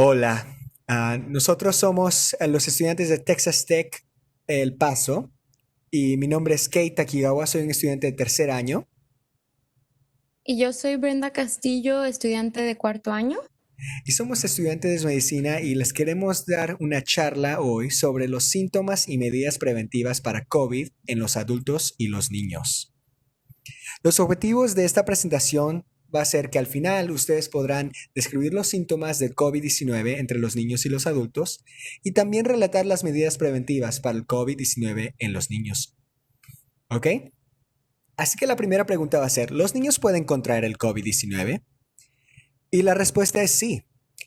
Hola, nosotros somos los estudiantes de Texas Tech El Paso y mi nombre es Kei Takigawa, soy un estudiante de tercer año Y yo soy Brenda Castillo, estudiante de cuarto año. y somos estudiantes de medicina y les queremos dar una charla hoy sobre los síntomas y medidas preventivas para COVID en los adultos y los niños. Los objetivos de esta presentación va a ser que al final ustedes podrán describir los síntomas del COVID-19 entre los niños y los adultos y también relatar las medidas preventivas para el COVID-19 en los niños. ¿Ok? Así que la primera pregunta va a ser, ¿los niños pueden contraer el COVID-19? Y la respuesta es sí.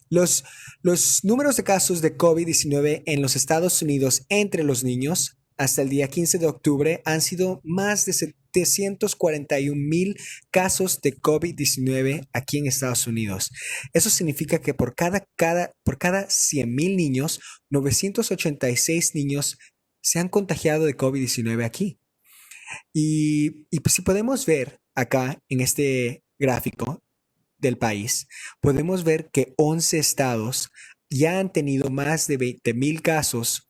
Los, los números de casos de COVID-19 en los Estados Unidos entre los niños hasta el día 15 de octubre han sido más de 741,000 casos de COVID-19 aquí en Estados Unidos. Eso significa que por cada 100,000 niños, 986 niños se han contagiado de COVID-19 aquí. Y pues si podemos ver acá en este gráfico del país, podemos ver que 11 estados ya han tenido más de 20,000 casos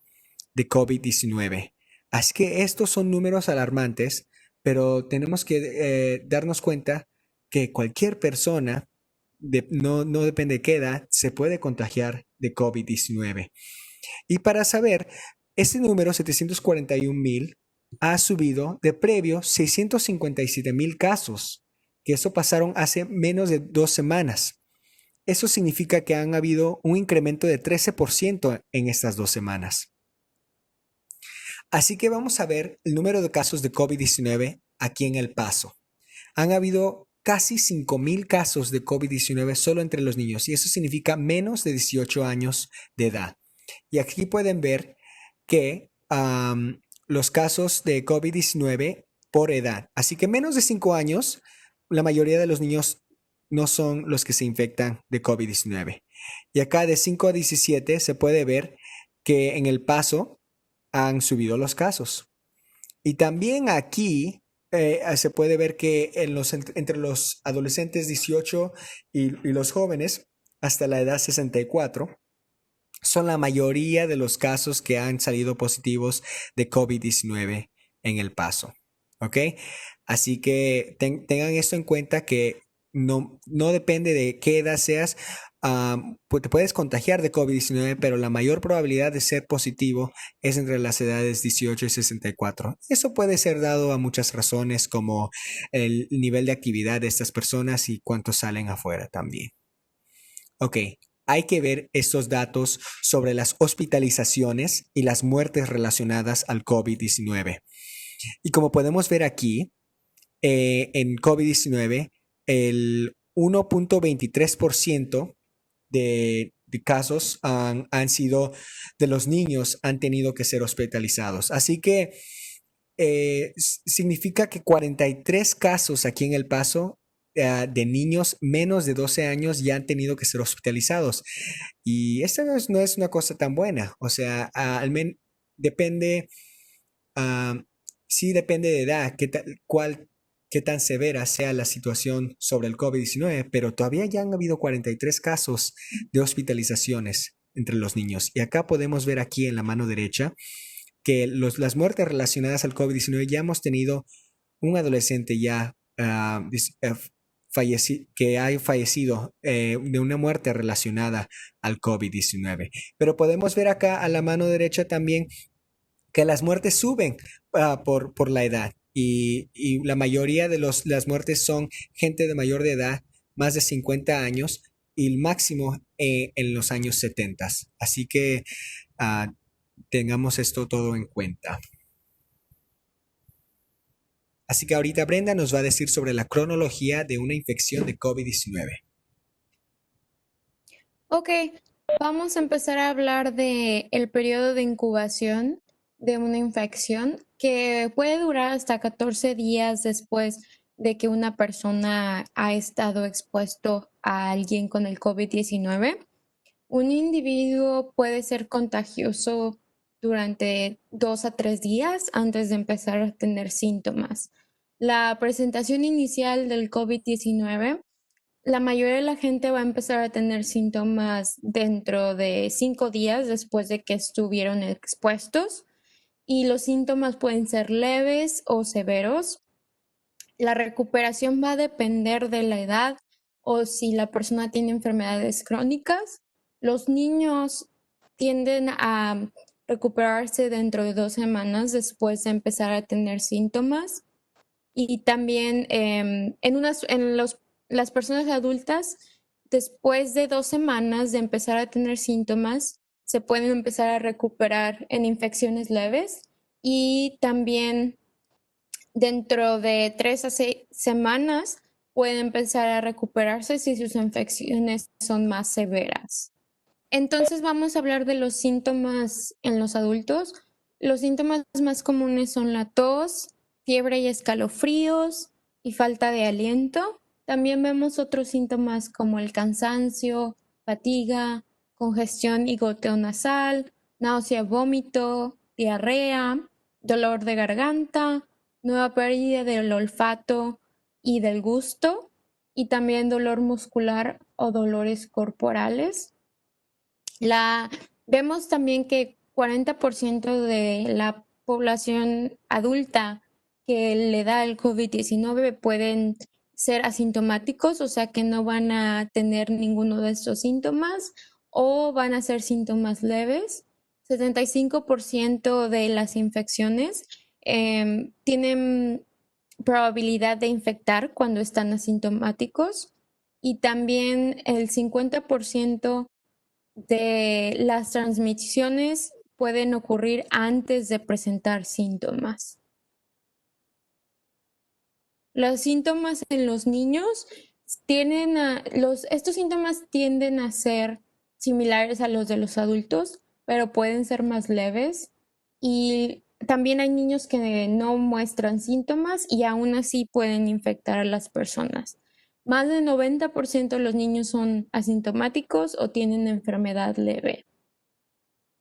de COVID-19. Así que estos son números alarmantes, pero tenemos que darnos cuenta que cualquier persona, no depende de qué edad, se puede contagiar de COVID-19. Y para saber, este número 741,000 ha subido de previo 657,000 casos, que eso pasaron hace menos de 2 semanas. Eso significa que han habido un incremento de 13% en estas 2 semanas. Así que vamos a ver el número de casos de COVID-19 aquí en El Paso. Han habido casi 5,000 casos de COVID-19 solo entre los niños y eso significa menos de 18 años de edad. Y aquí pueden ver que los casos de COVID-19 por edad. Así que menos de 5 años, la mayoría de los niños no son los que se infectan de COVID-19. Y acá de 5 a 17 se puede ver que en El Paso han subido los casos. Y también aquí se puede ver que entre los adolescentes 18 y los jóvenes hasta la edad 64 son la mayoría de los casos que han salido positivos de COVID-19 en El Paso. ¿Ok? Así que tengan esto en cuenta que no depende de qué edad seas, pues te puedes contagiar de COVID-19, pero la mayor probabilidad de ser positivo es entre las edades 18 y 64. Eso puede ser dado a muchas razones como el nivel de actividad de estas personas y cuántos salen afuera también. Ok, hay que ver estos datos sobre las hospitalizaciones y las muertes relacionadas al COVID-19. Y como podemos ver aquí, en COVID-19, el 1,23% de casos han sido de los niños han tenido que ser hospitalizados. Así que significa que 43 casos aquí en El Paso de niños menos de 12 años ya han tenido que ser hospitalizados. Y esta no es una cosa tan buena. O sea, al menos depende, ah, sí depende de edad, qué tan severa sea la situación sobre el COVID-19, pero todavía ya han habido 43 casos de hospitalizaciones entre los niños. Y acá podemos ver aquí en la mano derecha que las muertes relacionadas al COVID-19 ya hemos tenido un adolescente ya que ha fallecido de una muerte relacionada al COVID-19. Pero podemos ver acá a la mano derecha también que las muertes suben por la edad y la mayoría de las muertes son gente de mayor de edad, más de 50 años y el máximo en los años 70. Así que uh, tengamos esto todo en cuenta. Así que ahorita Brenda nos va a decir sobre la cronología de una infección de COVID-19. Ok, vamos a empezar a hablar de el periodo de incubación de una infección que puede durar hasta 14 días después de que una persona ha estado expuesto a alguien con el COVID-19. Un individuo puede ser contagioso durante 2 a 3 días antes de empezar a tener síntomas. La presentación inicial del COVID-19 la mayoría de la gente va a empezar a tener síntomas dentro de 5 días después de que estuvieron expuestos y los síntomas pueden ser leves o severos. La recuperación va a depender de la edad o si la persona tiene enfermedades crónicas. Los niños tienden a recuperarse dentro de 2 semanas después de empezar a tener síntomas. Y también las personas adultas, después de 2 semanas de empezar a tener síntomas, se pueden empezar a recuperar en infecciones leves y también dentro de 3 a 6 semanas pueden empezar a recuperarse si sus infecciones son más severas. Entonces vamos a hablar de los síntomas en los adultos. Los síntomas más comunes son la tos, fiebre y escalofríos y falta de aliento. También vemos otros síntomas como el cansancio, fatiga, congestión y goteo nasal, náusea, vómito, diarrea, dolor de garganta, nueva pérdida del olfato y del gusto, y también dolor muscular o dolores corporales. Vemos también que 40% de la población adulta que le da el COVID-19 pueden ser asintomáticos, o sea que no van a tener ninguno de estos síntomas o van a ser síntomas leves. 75% de las infecciones tienen probabilidad de infectar cuando están asintomáticos y también el 50% de las transmisiones pueden ocurrir antes de presentar síntomas. Los síntomas en los niños estos síntomas tienden a ser similares a los de los adultos, pero pueden ser más leves. Y también hay niños que no muestran síntomas y aún así pueden infectar a las personas. Más del 90% de los niños son asintomáticos o tienen enfermedad leve.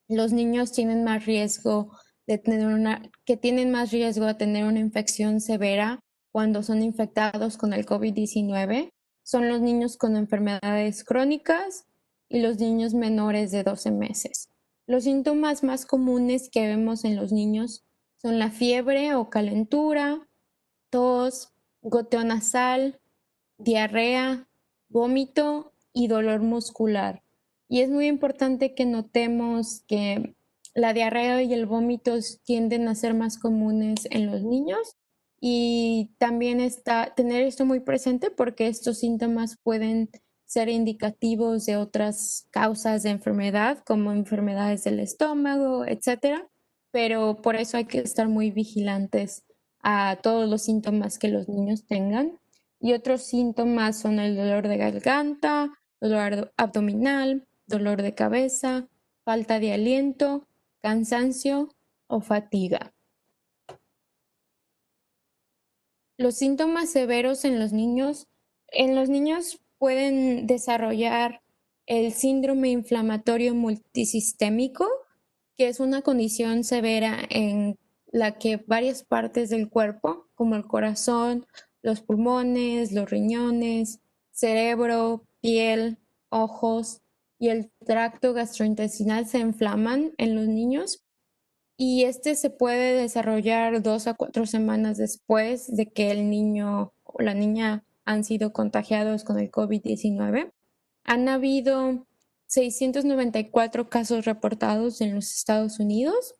Los niños tienen más riesgo tienen más riesgo de tener una infección severa cuando son infectados con el COVID-19 son los niños con enfermedades crónicas y los niños menores de 12 meses. Los síntomas más comunes que vemos en los niños son la fiebre o calentura, tos, goteo nasal, diarrea, vómito y dolor muscular. Y es muy importante que notemos que la diarrea y el vómito tienden a ser más comunes en los niños y también tener esto muy presente porque estos síntomas pueden ser indicativos de otras causas de enfermedad como enfermedades del estómago, etcétera, pero por eso hay que estar muy vigilantes a todos los síntomas que los niños tengan. Y otros síntomas son el dolor de garganta, dolor abdominal, dolor de cabeza, falta de aliento, cansancio o fatiga. Los síntomas severos en los niños pueden desarrollar el síndrome inflamatorio multisistémico, que es una condición severa en la que varias partes del cuerpo, como el corazón, los pulmones, los riñones, cerebro, piel, ojos y el tracto gastrointestinal se inflaman en los niños y este se puede desarrollar 2 a 4 semanas después de que el niño o la niña han sido contagiados con el COVID-19. Han habido 694 casos reportados en los Estados Unidos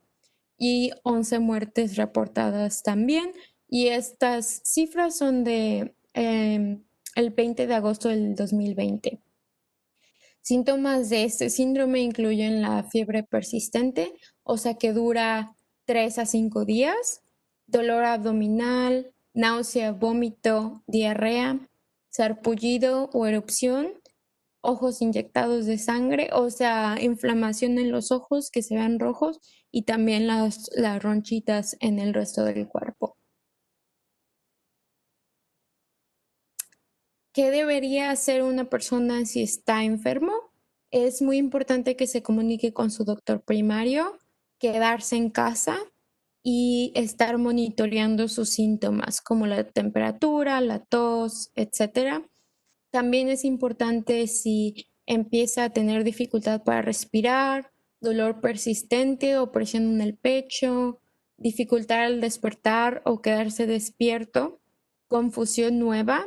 y 11 muertes reportadas también. Y estas cifras son de el 20 de agosto del 2020. Síntomas de este síndrome incluyen la fiebre persistente, o sea que dura 3 a 5 días, dolor abdominal, náusea, vómito, diarrea, sarpullido o erupción, ojos inyectados de sangre, o sea, inflamación en los ojos que se vean rojos y también las ronchitas en el resto del cuerpo. ¿Qué debería hacer una persona si está enfermo? Es muy importante que se comunique con su doctor primario, quedarse en casa y estar monitoreando sus síntomas como la temperatura, la tos, etcétera. También es importante si empieza a tener dificultad para respirar, dolor persistente o presión en el pecho, dificultad al despertar o quedarse despierto, confusión nueva,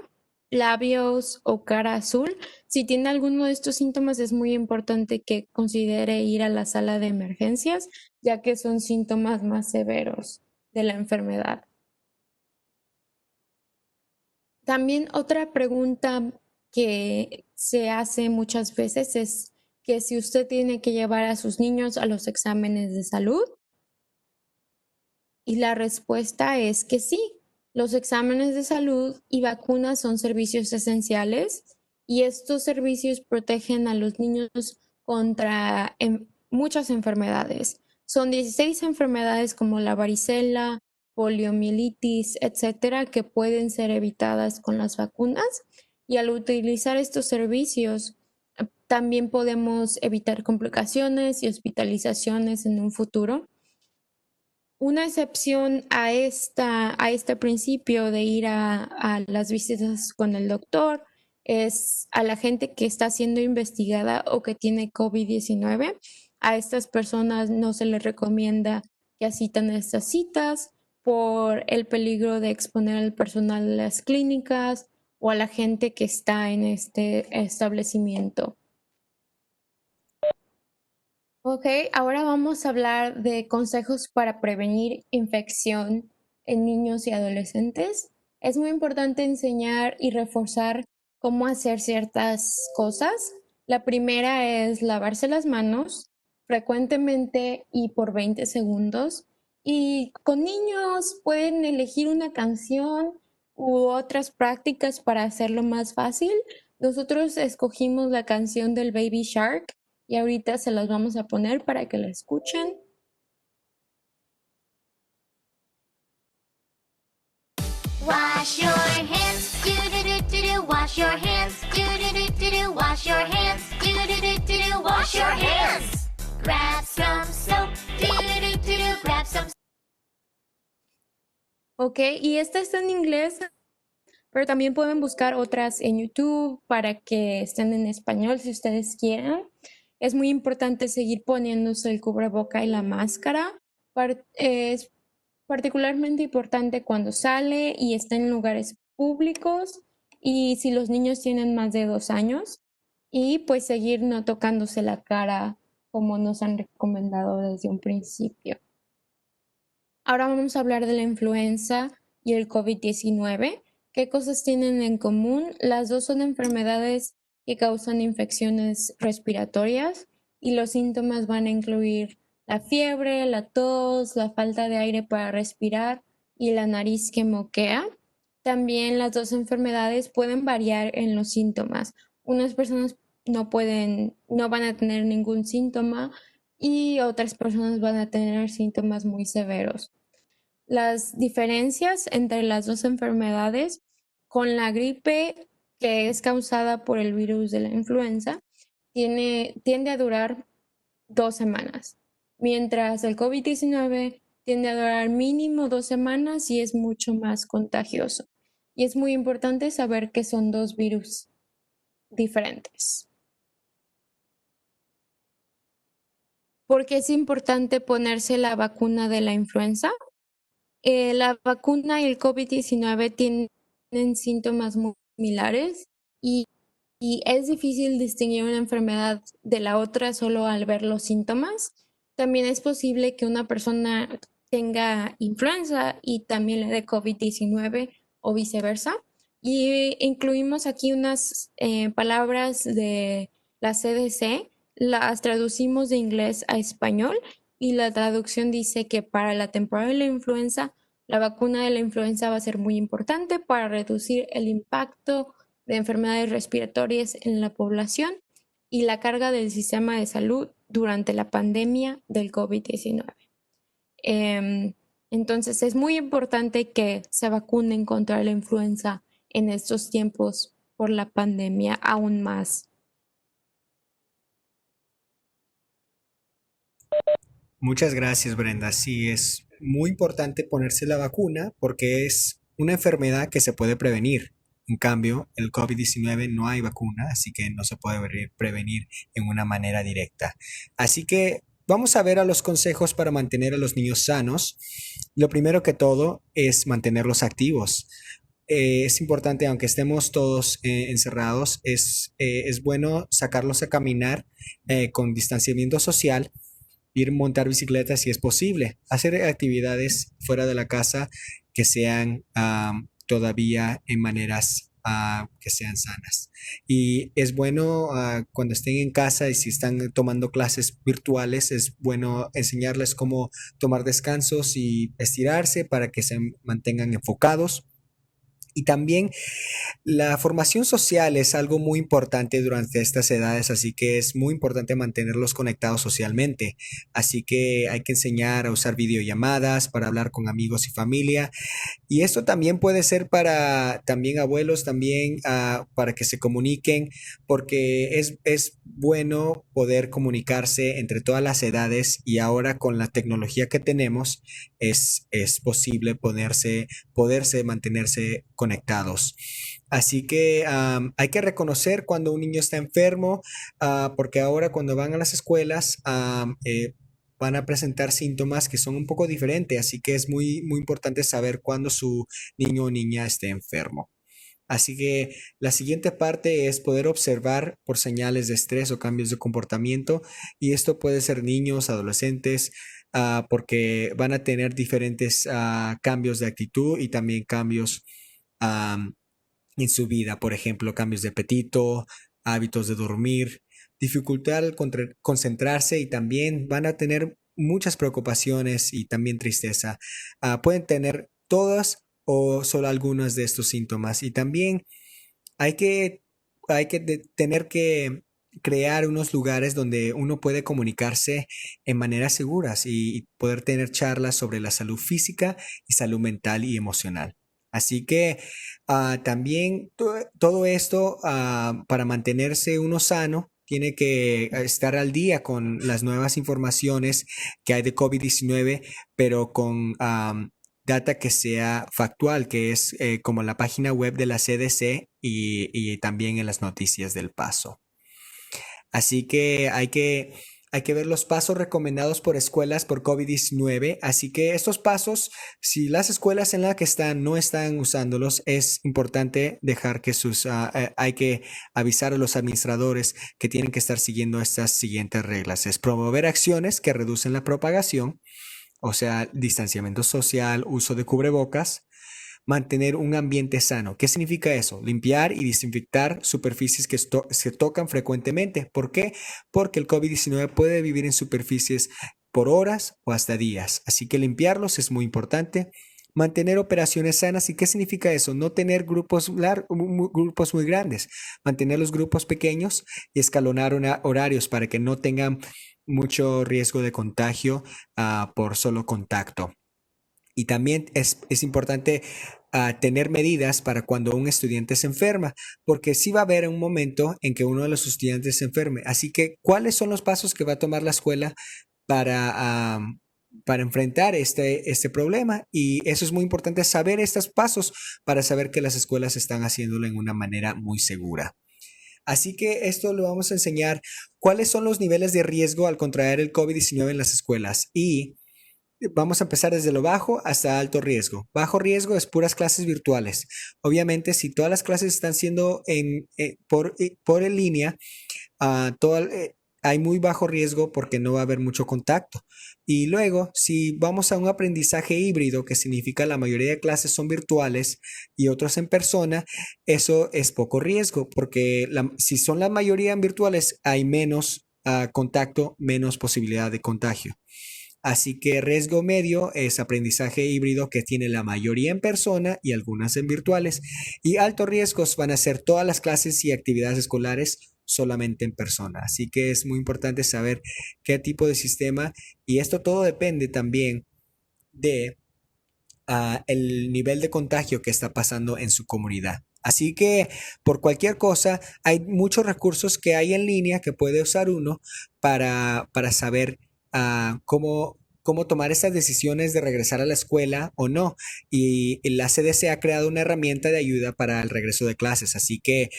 labios o cara azul. Si tiene alguno de estos síntomas, es muy importante que considere ir a la sala de emergencias, ya que son síntomas más severos de la enfermedad. También otra pregunta que se hace muchas veces es que si usted tiene que llevar a sus niños a los exámenes de salud, y la respuesta es que sí. Los exámenes de salud y vacunas son servicios esenciales y estos servicios protegen a los niños contra muchas enfermedades. Son 16 enfermedades como la varicela, poliomielitis, etcétera, que pueden ser evitadas con las vacunas. Y al utilizar estos servicios, también podemos evitar complicaciones y hospitalizaciones en un futuro. Una excepción a este principio de ir a las visitas con el doctor es a la gente que está siendo investigada o que tiene COVID-19. A estas personas no se les recomienda que asistan a estas citas por el peligro de exponer al personal de las clínicas o a la gente que está en este establecimiento. Ok, ahora vamos a hablar de consejos para prevenir infección en niños y adolescentes. Es muy importante enseñar y reforzar cómo hacer ciertas cosas. La primera es lavarse las manos frecuentemente y por 20 segundos. Y con niños pueden elegir una canción u otras prácticas para hacerlo más fácil. Nosotros escogimos la canción del Baby Shark y ahorita se las vamos a poner para que la escuchen. Wash your hands, do do do do do. Wash your hands, do do do do do. Wash your hands, do do do do do. Wash your hands. Grab some soap, do do do do do. Grab some. Ok, y esta está en inglés, pero también pueden buscar otras en YouTube para que estén en español si ustedes quieren. Es muy importante seguir poniéndose el cubreboca y la máscara. Es particularmente importante cuando sale y está en lugares públicos y si los niños tienen más de 2 años y pues seguir no tocándose la cara como nos han recomendado desde un principio. Ahora vamos a hablar de la influenza y el COVID-19. ¿Qué cosas tienen en común? Las dos son enfermedades que causan infecciones respiratorias y los síntomas van a incluir la fiebre, la tos, la falta de aire para respirar y la nariz que moquea. También las dos enfermedades pueden variar en los síntomas. Unas personas no van a tener ningún síntoma y otras personas van a tener síntomas muy severos. Las diferencias entre las dos enfermedades: con la gripe, que es causada por el virus de la influenza, tiende a durar 2 semanas, mientras el COVID-19 tiende a durar mínimo 2 semanas y es mucho más contagioso. Y es muy importante saber que son dos virus diferentes. ¿Por qué es importante ponerse la vacuna de la influenza? La vacuna y el COVID-19 tienen síntomas muy similares y, y es difícil distinguir una enfermedad de la otra solo al ver los síntomas. También es posible que una persona tenga influenza y también le dé COVID-19 o viceversa. Y incluimos aquí unas palabras de la CDC, las traducimos de inglés a español y la traducción dice que para la temporada de la influenza, la vacuna de la influenza va a ser muy importante para reducir el impacto de enfermedades respiratorias en la población y la carga del sistema de salud durante la pandemia del COVID-19. Entonces es muy importante que se vacunen contra la influenza en estos tiempos por la pandemia aún más. Muchas gracias, Brenda. Sí, es muy importante ponerse la vacuna porque es una enfermedad que se puede prevenir. En cambio, el COVID-19 no hay vacuna, así que no se puede prevenir en una manera directa. Así que vamos a ver a los consejos para mantener a los niños sanos. Lo primero que todo es mantenerlos activos. Es importante, aunque estemos todos encerrados, es bueno sacarlos a caminar con distanciamiento social, ir a montar bicicleta si es posible, hacer actividades fuera de la casa que sean todavía en maneras que sean sanas. Y es bueno cuando estén en casa y si están tomando clases virtuales, es bueno enseñarles cómo tomar descansos y estirarse para que se mantengan enfocados. Y también la formación social es algo muy importante durante estas edades, así que es muy importante mantenerlos conectados socialmente. Así que hay que enseñar a usar videollamadas para hablar con amigos y familia. Y esto también puede ser para también abuelos, también para que se comuniquen, porque es bueno poder comunicarse entre todas las edades y ahora con la tecnología que tenemos es posible poderse mantenerse conectados. Así que hay que reconocer cuando un niño está enfermo, porque ahora cuando van a las escuelas van a presentar síntomas que son un poco diferentes, así que es muy, muy importante saber cuándo su niño o niña esté enfermo. Así que la siguiente parte es poder observar por señales de estrés o cambios de comportamiento y esto puede ser niños, adolescentes, porque van a tener diferentes cambios de actitud y también cambios en su vida, por ejemplo, cambios de apetito, hábitos de dormir, dificultad al concentrarse y también van a tener muchas preocupaciones y también tristeza. Pueden tener todas o solo algunos de estos síntomas y también hay que, tener que crear unos lugares donde uno puede comunicarse en maneras seguras y poder tener charlas sobre la salud física y salud mental y emocional. Así que también todo esto para mantenerse uno sano tiene que estar al día con las nuevas informaciones que hay de COVID-19, pero con data que sea factual, que es como la página web de la CDC y también en las noticias del Paso. Así que hay que ver los pasos recomendados por escuelas por COVID-19. Así que estos pasos, si las escuelas en las que están no están usándolos, es importante dejar que hay que avisar a los administradores que tienen que estar siguiendo estas siguientes reglas. Es promover acciones que reducen la propagación, o sea, distanciamiento social, uso de cubrebocas. Mantener un ambiente sano. ¿Qué significa eso? Limpiar y desinfectar superficies que se tocan frecuentemente. ¿Por qué? Porque el COVID-19 puede vivir en superficies por horas o hasta días. Así que limpiarlos es muy importante. Mantener operaciones sanas. ¿Y qué significa eso? No tener grupos muy grandes. Mantener los grupos pequeños y escalonar horarios para que no tengan mucho riesgo de contagio por solo contacto. Y también es importante tener medidas para cuando un estudiante se enferma, porque sí va a haber un momento en que uno de los estudiantes se enferme. Así que, ¿cuáles son los pasos que va a tomar la escuela para enfrentar este problema? Y eso es muy importante, saber estos pasos para saber que las escuelas están haciéndolo en una manera muy segura. Así que esto lo vamos a enseñar cuáles son los niveles de riesgo al contraer el COVID-19 en las escuelas y vamos a empezar desde lo bajo hasta alto riesgo. Bajo riesgo es puras clases virtuales. Obviamente, si todas las clases están siendo por en línea, hay muy bajo riesgo porque no va a haber mucho contacto. Y luego, si vamos a un aprendizaje híbrido, que significa la mayoría de clases son virtuales y otros en persona, eso es poco riesgo porque si son la mayoría en virtuales, hay menos contacto, menos posibilidad de contagio. Así que riesgo medio es aprendizaje híbrido que tiene la mayoría en persona y algunas en virtuales. Y altos riesgos van a ser todas las clases y actividades escolares solamente en persona. Así que es muy importante saber qué tipo de sistema y esto todo depende también de el nivel de contagio que está pasando en su comunidad. Así que por cualquier cosa hay muchos recursos que hay en línea que puede usar uno para saber cómo cómo tomar esas decisiones de regresar a la escuela o no. Y la CDC ha creado una herramienta de ayuda para el regreso de clases. Así que,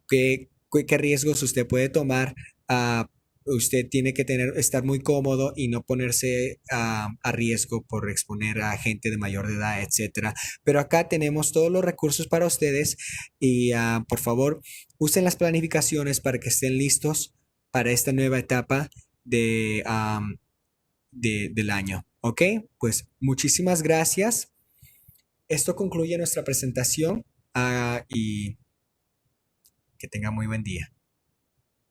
¿qué riesgos usted puede tomar? Usted tiene que estar muy cómodo y no ponerse a riesgo por exponer a gente de mayor de edad, etcétera. Pero acá tenemos todos los recursos para ustedes y por favor, usen las planificaciones para que estén listos para esta nueva etapa del año. ¿Ok? Pues muchísimas gracias. Esto concluye nuestra presentación y que tenga muy buen día.